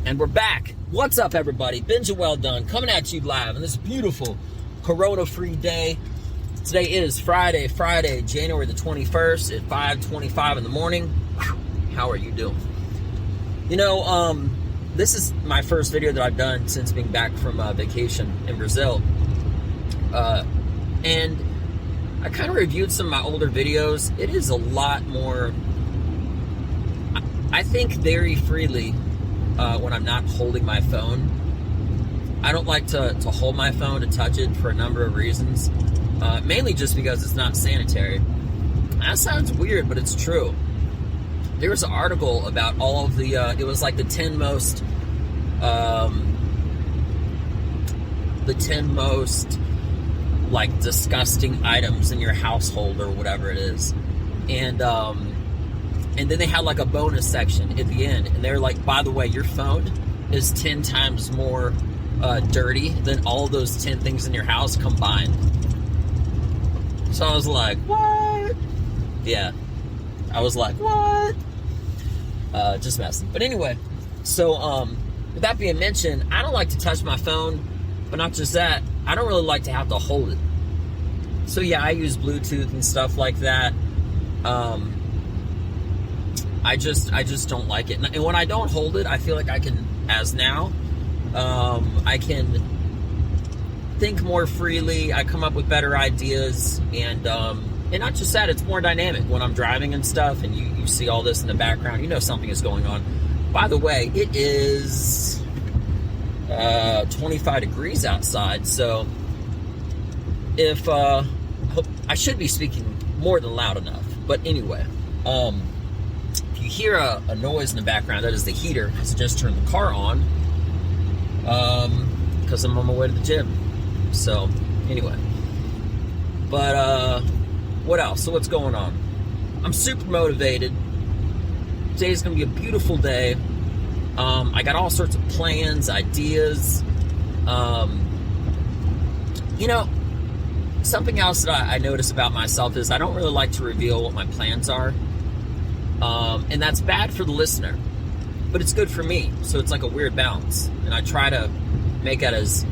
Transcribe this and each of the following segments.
And we're back. What's up, everybody? Benja Welldone coming at you live on this beautiful Corona-free day. Today is Friday, January the 21st at 5:25 in the morning. How are you doing? You know, this is my first video that I've done since being back from vacation in Brazil. And I kind of reviewed some of my older videos. It is a lot more, I think, very freely when I'm not holding my phone. I don't like to hold my phone, to touch it, for a number of reasons. Mainly just because it's not sanitary. That sounds weird, but it's true. There was an article about all of the, it was like the 10 most, like, disgusting items in your household or whatever it is. And then they had like a bonus section at the end, and they're like, by the way, your phone is 10 times more dirty than all of those 10 things in your house combined. So I was like, what? Yeah. I was like, what? Just messing. But anyway, so with that being mentioned, I don't like to touch my phone, but not just that, I don't really like to have to hold it. So yeah, I use Bluetooth and stuff like that. I just don't like it. And when I don't hold it, I feel like I can, as now, I can think more freely. I come up with better ideas, and not just that, it's more dynamic when I'm driving and stuff, and you see all this in the background. You know something is going on. By the way, it is 25 degrees outside, so if I should be speaking more than loud enough. But anyway, if you hear a noise in the background, that is the heater. I just turned the car on because I'm on my way to the gym. So anyway, but what else? So what's going on? I'm super motivated. Today's gonna be a beautiful day. I got all sorts of plans, ideas. You know, something else that I notice about myself is I don't really like to reveal what my plans are. And that's bad for the listener, but it's good for me. So it's like a weird balance. And I try to make it as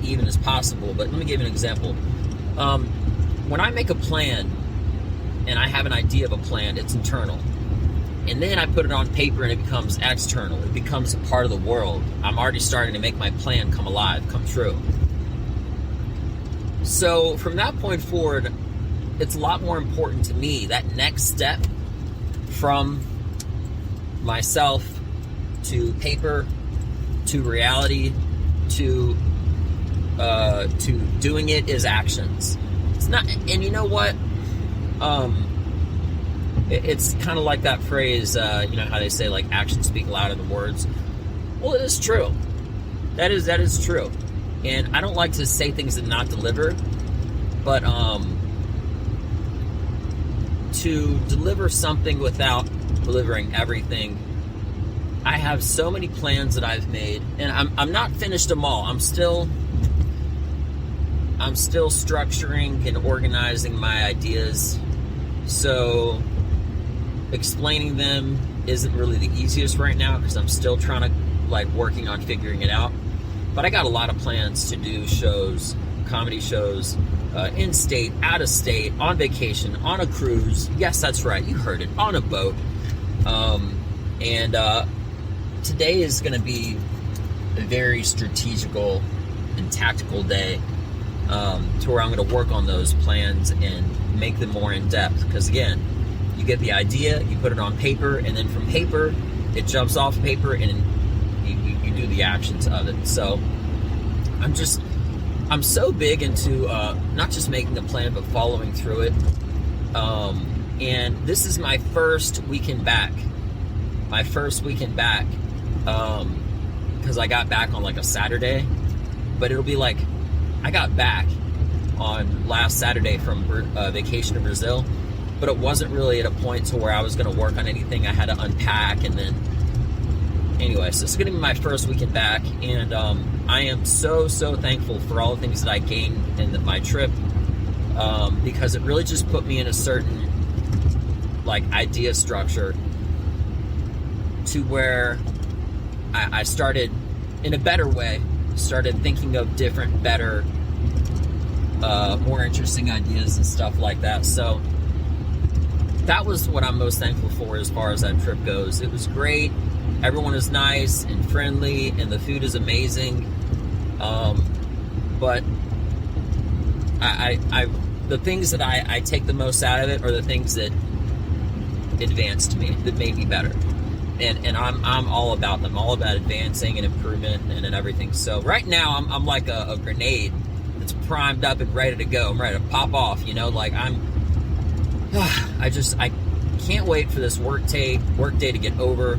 even as possible. But let me give you an example. When I make a plan and I have an idea of a plan, it's internal. And then I put it on paper and it becomes external. It becomes a part of the world. I'm already starting to make my plan come alive, come true. So from that point forward, it's a lot more important to me, that next step from myself to paper, to reality, to doing it is actions. It's not, and you know what? It's kind of like that phrase, you know how they say, like, actions speak louder than words. Well, it is true. That is true. And I don't like to say things and not deliver, but to deliver something without delivering everything. I have so many plans that I've made, and I'm not finished them all. I'm still structuring and organizing my ideas. So explaining them isn't really the easiest right now because I'm still trying to, like, working on figuring it out. But I got a lot of plans to do shows, comedy shows, in state, out of state, on vacation, on a cruise. Yes, that's right, you heard it, on a boat. Today is going to be a very strategical and tactical day, to where I'm going to work on those plans and make them more in depth. Because again, you get the idea, you put it on paper, and then from paper, it jumps off paper, and you do the actions of it. So I'm so big into not just making a plan, but following through it. And this is my first weekend back. Because I got back on like a Saturday, but it'll be like, I got back on last Saturday from vacation to Brazil, but it wasn't really at a point to where I was going to work on anything. I had to unpack, and then anyway, so it's going to be my first weekend back, and I am so thankful for all the things that I gained in my trip, because it really just put me in a certain, like, idea structure to where I started, in a better way, started thinking of different, better, more interesting ideas and stuff like that. So that was what I'm most thankful for as far as that trip goes. It was great. Everyone is nice and friendly, and the food is amazing. But the things that I take the most out of it are the things that advanced me, that made me better. And I'm all about them, all about advancing and improvement and everything. So right now I'm like a grenade that's primed up and ready to go. I'm ready to pop off, you know, like I can't wait for this work day to get over,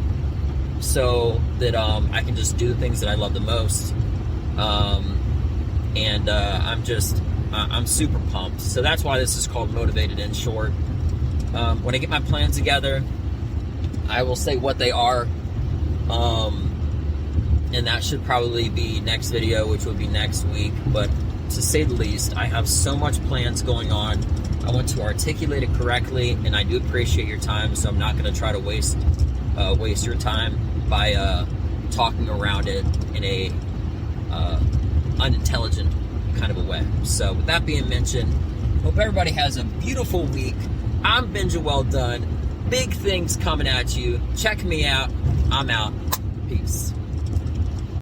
so that I can just do the things that I love the most. I'm super pumped. So that's why this is called Motivated in Short. When I get my plans together, I will say what they are. And that should probably be next video, which would be next week. But to say the least, I have so much plans going on. I want to articulate it correctly, and I do appreciate your time, so I'm not going to try to waste your time by talking around it in a unintelligent kind of a way. So with that being mentioned, hope everybody has a beautiful week. I'm Benja Welldone. Big things coming at you. Check me out. I'm out. Peace.